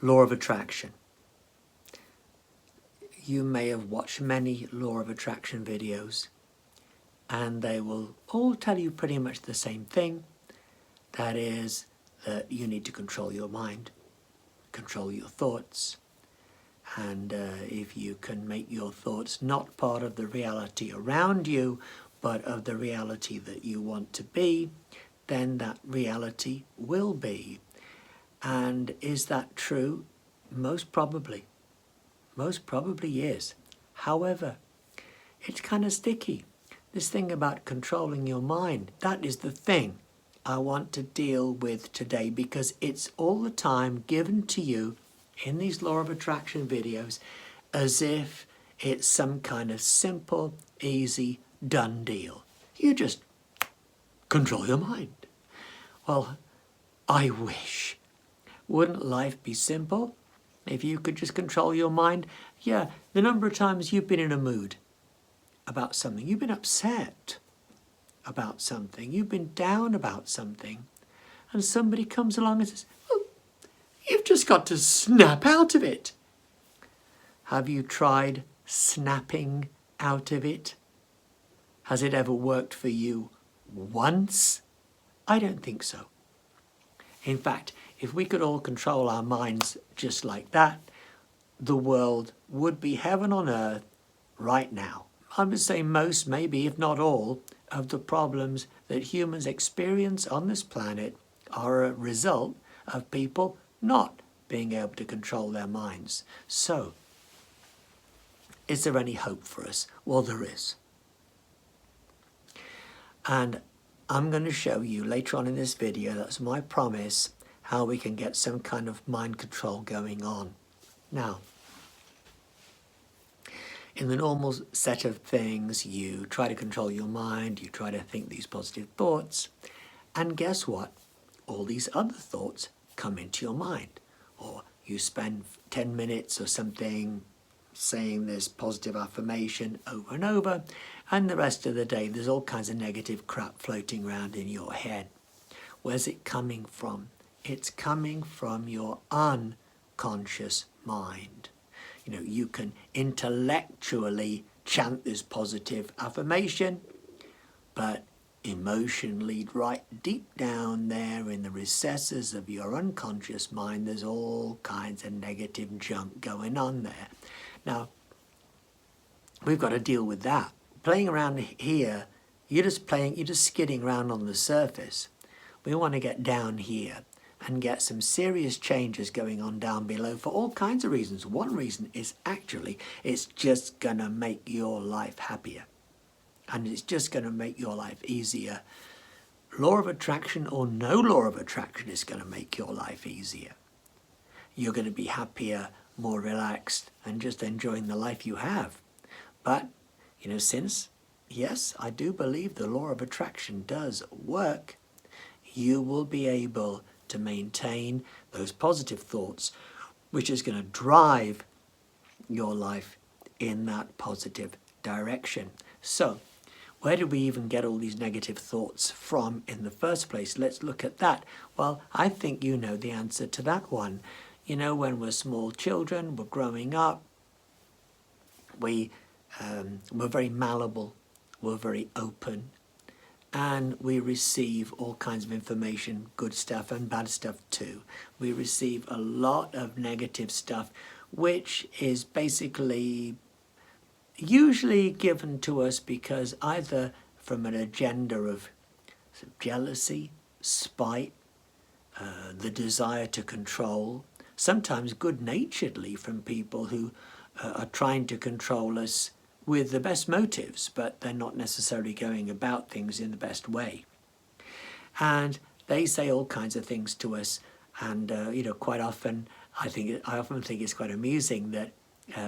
Law of attraction. You may have watched many law of attraction videos, and they will all tell you pretty much the same thing. That is that you need to control your mind, control your thoughts, and if you can make your thoughts not part of the reality around you, but of the reality that you want to be, then that reality will be. And is that true? Most probably. Most probably is. However, it's kind of sticky. This thing about controlling your mind, that is the thing I want to deal with today, because it's all the time given to you in these law of attraction videos as if it's some kind of simple, easy, done deal. You just control your mind. Well, I wish. Wouldn't life be simple if you could just control your mind? Yeah, the number of times you've been in a mood about something, you've been upset about something, you've been down about something, and somebody comes along and says, well, you've just got to snap out of it. Have you tried snapping out of it? Has it ever worked for you once? I don't think so. In fact, if we could all control our minds just like that, the world would be heaven on earth right now. I would say most, maybe if not all, of the problems that humans experience on this planet are a result of people not being able to control their minds. So, is there any hope for us? Well, there is. And I'm going to show you later on in this video, that's my promise, how we can get some kind of mind control going on. Now, in the normal set of things, you try to control your mind, you try to think these positive thoughts, and guess what? All these other thoughts come into your mind. Or you spend 10 minutes or something saying this positive affirmation over and over, and the rest of the day there's all kinds of negative crap floating around in your head. Where's it coming from? It's coming from your unconscious mind. You know, you can intellectually chant this positive affirmation, but emotionally, right deep down there in the recesses of your unconscious mind, there's all kinds of negative junk going on there. Now, we've got to deal with that. Playing around here, you're just skidding around on the surface. We want to get down here and get some serious changes going on down below for all kinds of reasons. One reason is actually it's just going to make your life happier. And it's just going to make your life easier. Law of attraction or no law of attraction is going to make your life easier. You're going to be happier, more relaxed, and just enjoying the life you have. But, you know, since, yes, I do believe the law of attraction does work, you will be able to maintain those positive thoughts, which is going to drive your life in that positive direction. So, where did we even get all these negative thoughts from in the first place? Let's look at that. Well, I think you know the answer to that one. You know, when we're small children, we're growing up, we're very malleable, we're very open, and we receive all kinds of information, good stuff and bad stuff too. We receive a lot of negative stuff, which is basically usually given to us because either from an agenda of jealousy, spite, the desire to control, sometimes good-naturedly from people who are trying to control us with the best motives, but they're not necessarily going about things in the best way. And they say all kinds of things to us, and you know, quite often I often think it's quite amusing that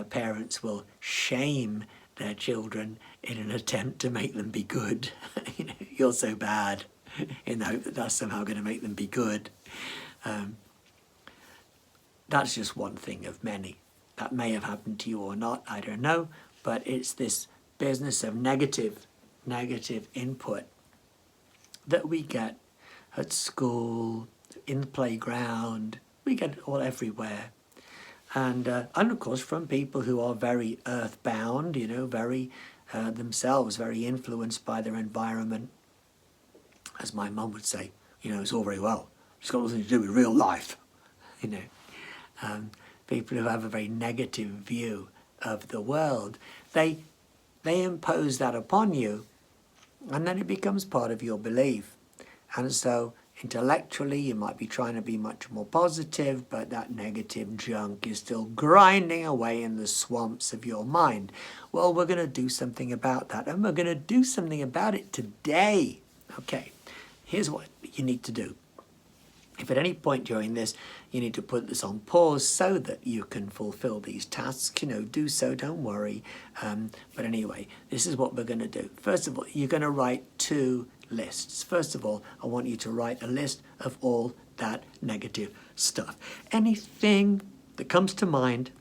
parents will shame their children in an attempt to make them be good. You know, you're so bad, in the hope that that's somehow going to make them be good. That's just one thing of many. That may have happened to you or not, I don't know, but it's this business of negative input that we get at school, in the playground, we get it all everywhere. And of course from people who are very earthbound, very themselves very influenced by their environment. As my mum would say, it's all very well. It's got nothing to do with real life. You know, people who have a very negative view of the world, they impose that upon you, and then it becomes part of your belief. And so intellectually you might be trying to be much more positive, but that negative junk is still grinding away in the swamps of your mind. Well, we're going to do something about that, and we're going to do something about it today. Okay, here's what you need to do. If at any point during this you need to put this on pause so that you can fulfill these tasks, do so, don't worry. But anyway, this is what we're going to do. First of all, you're going to write 2 lists. First of all, I want you to write a list of all that negative stuff. Anything that comes to mind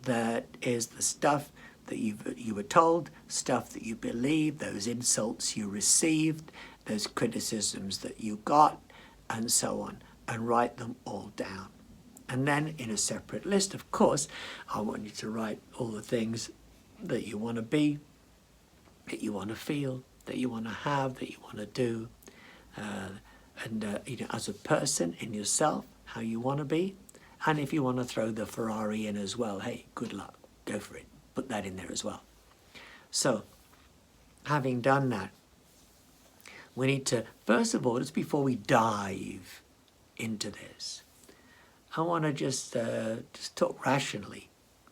that is the stuff that you were told, stuff that you believed, those insults you received, those criticisms that you got, and so on, and write them all down. And then in a separate list, of course, I want you to write all the things that you want to be, that you want to feel, that you want to have, that you want to do, and as a person in yourself, how you want to be. And if you want to throw the Ferrari in as well, hey, good luck, go for it. Put that in there as well. So, having done that, we need to, first of all, just before we dive into this, I want to just talk rationally,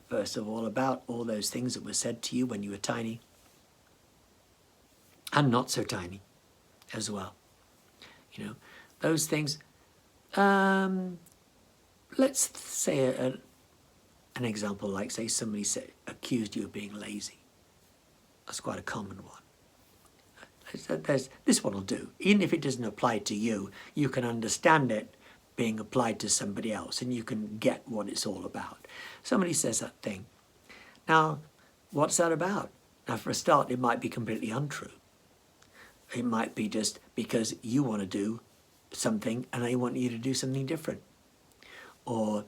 first of all, about all those things that were said to you when you were tiny, and not so tiny as well. Those things, let's say an example, like say somebody accused you of being lazy. That's quite a common one. This one will do. Even if it doesn't apply to you, you can understand it being applied to somebody else, and you can get what it's all about. Somebody says that thing. Now, what's that about? Now, for a start, it might be completely untrue. It might be just because you want to do something and they want you to do something different. Or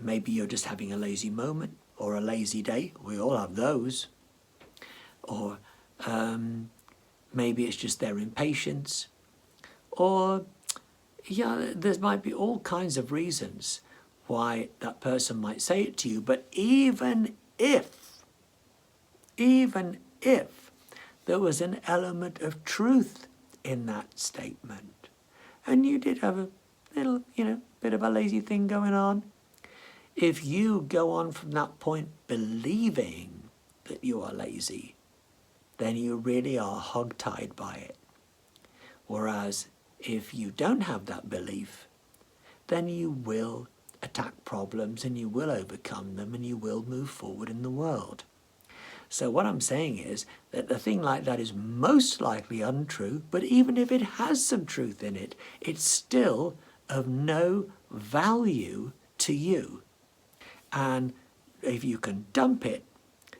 maybe you're just having a lazy moment or a lazy day. We all have those. Or maybe it's just their impatience. Or, there might be all kinds of reasons why that person might say it to you. But even if there was an element of truth in that statement, and you did have a little, bit of a lazy thing going on, if you go on from that point believing that you are lazy, then you really are hogtied by it. Whereas if you don't have that belief, then you will attack problems and you will overcome them and you will move forward in the world. So what I'm saying is that a thing like that is most likely untrue, but even if it has some truth in it, it's still of no value to you. And if you can dump it,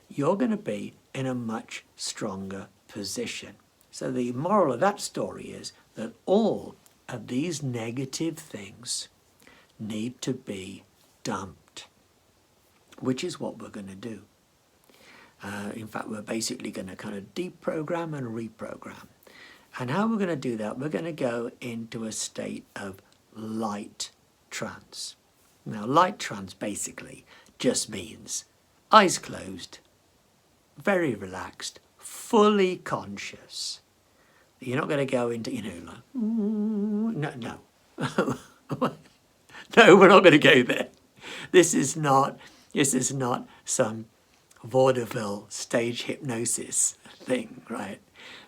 you're going to be in a much stronger position. So the moral of that story is that all of these negative things need to be dumped, which is what we're going to do. In fact, we're basically going to kind of deprogram and reprogram. And how we're going to do that, we're going to go into a state of light trance. Now, light trance basically just means eyes closed, very relaxed, fully conscious. You're not going to go into, like, no. No, we're not going to go there. This is not some vaudeville stage hypnosis thing, right?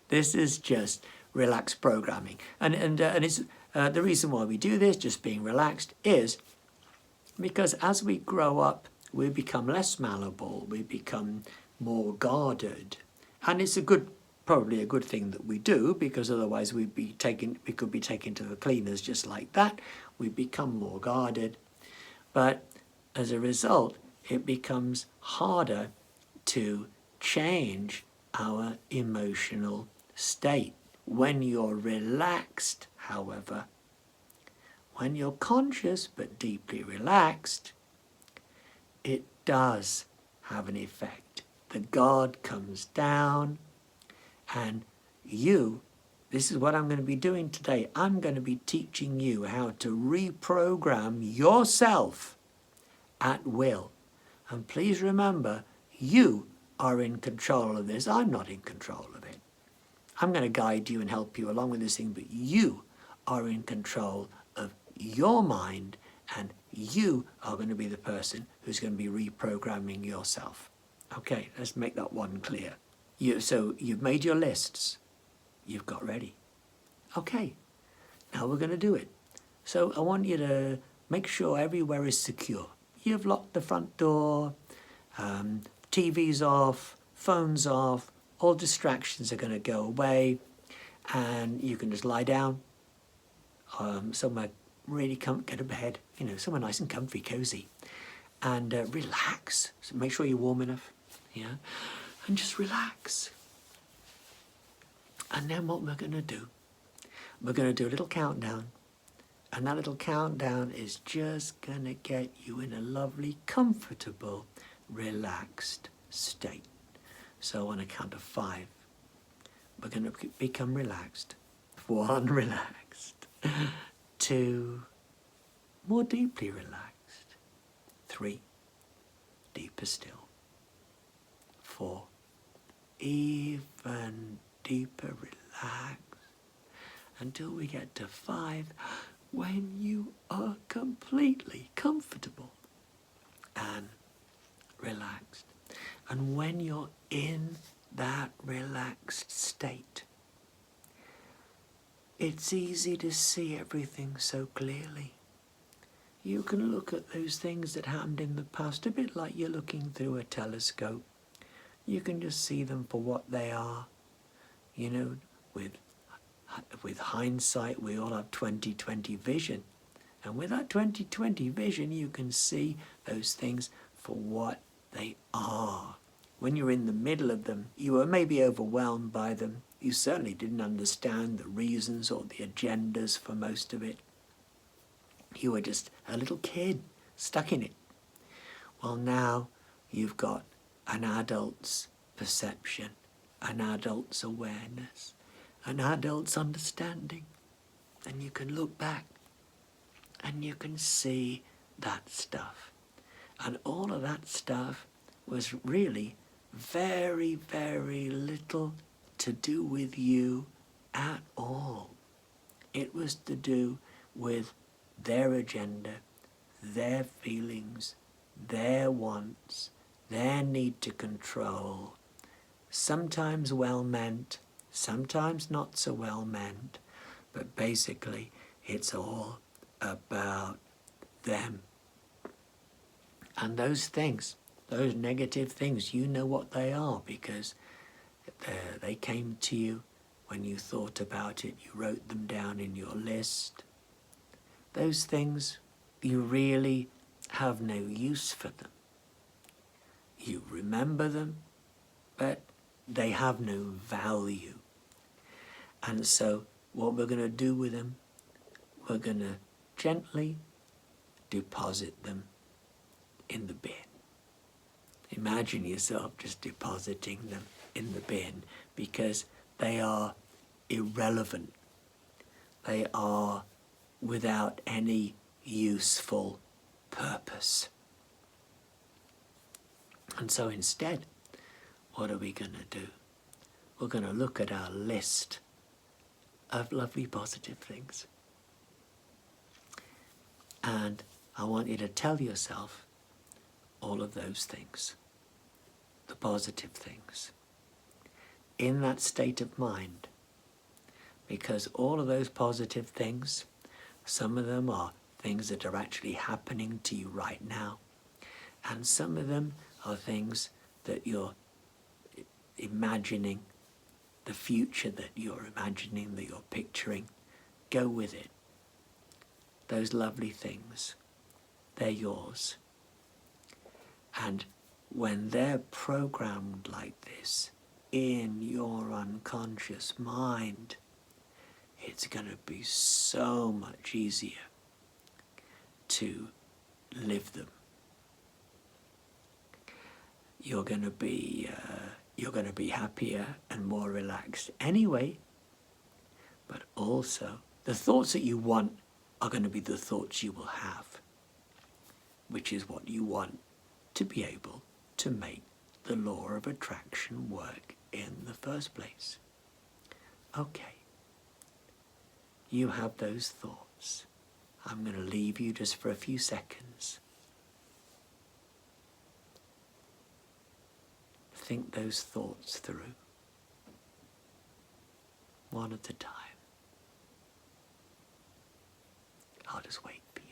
This is just relaxed programming. And it's the reason why we do this, just being relaxed, is because as we grow up, we become less malleable, we become more guarded. And it's probably a good thing that we do, because otherwise we could be taken to the cleaners just like that. We become more guarded. But as a result, it becomes harder to change our emotional state. When you're relaxed, however, when you're conscious but deeply relaxed, it does have an effect. The God comes down, and this is what I'm going to be doing today. I'm going to be teaching you how to reprogram yourself at will. And please remember, you are in control of this. I'm not in control of it. I'm going to guide you and help you along with this thing, but you are in control of your mind, and you are going to be the person who's going to be reprogramming yourself. Okay, let's make that one clear. So you've made your lists. You've got ready. Okay, now we're going to do it. So I want you to make sure everywhere is secure. You've locked the front door, TV's off, phone's off, all distractions are going to go away, and you can just lie down somewhere really get a bed, somewhere nice and comfy, cozy, and relax. So make sure you're warm enough, and just relax. And then what we're going to do, we're going to do a little countdown, and that little countdown is just going to get you in a lovely, comfortable, relaxed state. So on a count of 5, we're going to become relaxed. 1, relaxed. 2, more deeply relaxed. 3, deeper still. 4, even deeper relaxed. Until we get to 5, when you are completely comfortable and relaxed. And when you're in that relaxed state, it's easy to see everything so clearly. You can look at those things that happened in the past, a bit like you're looking through a telescope. You can just see them for what they are. With hindsight, we all have 20/20 vision. And with that 20/20 vision, you can see those things for what they are. When you're in the middle of them, you were maybe overwhelmed by them. You certainly didn't understand the reasons or the agendas for most of it. You were just a little kid stuck in it. Well, now you've got an adult's perception, an adult's awareness, an adult's understanding. And you can look back and you can see that stuff. And all of that stuff was really very, very little to do with you at all. It was to do with their agenda, their feelings, their wants, their need to control. Sometimes well-meant, sometimes not so well-meant, but basically it's all about them. And those things, those negative things, you know what they are because they came to you when you thought about it. You wrote them down in your list. Those things, you really have no use for them. You remember them, but they have no value. And so what we're going to do with them, we're going to gently deposit them in the bin. Imagine yourself just depositing them in the bin because they are irrelevant. They are without any useful purpose. And so instead, what are we going to do? We're going to look at our list of lovely positive things. And I want you to tell yourself all of those things, the positive things, in that state of mind. Because all of those positive things, some of them are things that are actually happening to you right now. And some of them are things that you're imagining, the future that you're imagining, that you're picturing. Go with it. Those lovely things, they're yours. And when they're programmed like this in your unconscious mind, it's going to be so much easier to live them. you're going to be happier and more relaxed anyway. But also, the thoughts that you want are going to be the thoughts you will have, which is what you want to be able to make the law of attraction work in the first place. Okay, you have those thoughts. I'm going to leave you just for a few seconds. Think those thoughts through, one at a time. I'll just wait for you.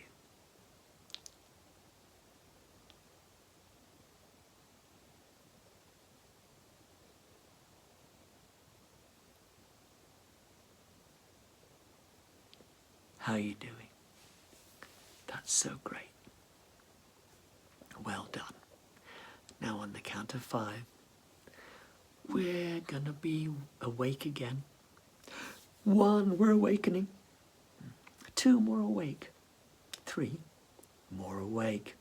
How are you doing? That's so great. Well done. Now on the count of 5, we're gonna be awake again. 1, we're awakening. 2, more awake. 3, more awake.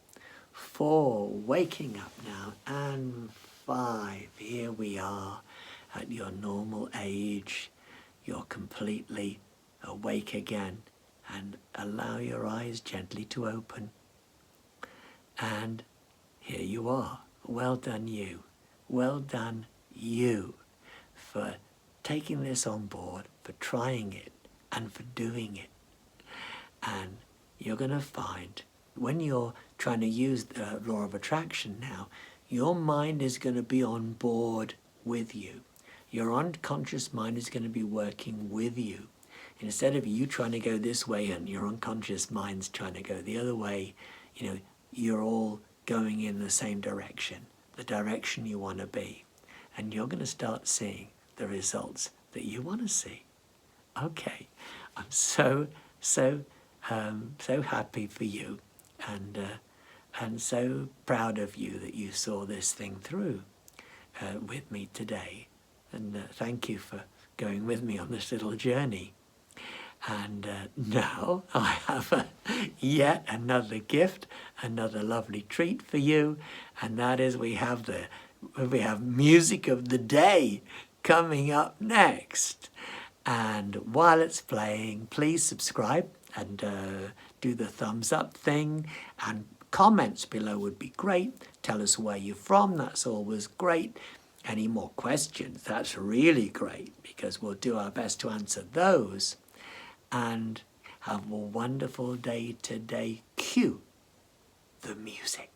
4, waking up now. And 5, here we are at your normal age. You're completely awake again. And allow your eyes gently to open. And here you are. Well done you. Well done you for taking this on board, for trying it, and for doing it. And you're going to find, when you're trying to use the law of attraction now, your mind is going to be on board with you. Your unconscious mind is going to be working with you. Instead of you trying to go this way and your unconscious mind's trying to go the other way, you're all going in the same direction, the direction you want to be. And you're going to start seeing the results that you want to see. Okay, I'm so happy for you, and so proud of you that you saw this thing through with me today. And thank you for going with me on this little journey. And now I have yet another gift, another lovely treat for you, and that is we have music of the day coming up next. And while it's playing, please subscribe and do the thumbs up thing, and comments below would be great. Tell us where you're from, that's always great. Any more questions, that's really great, because we'll do our best to answer those. And have a wonderful day today. Cue the music.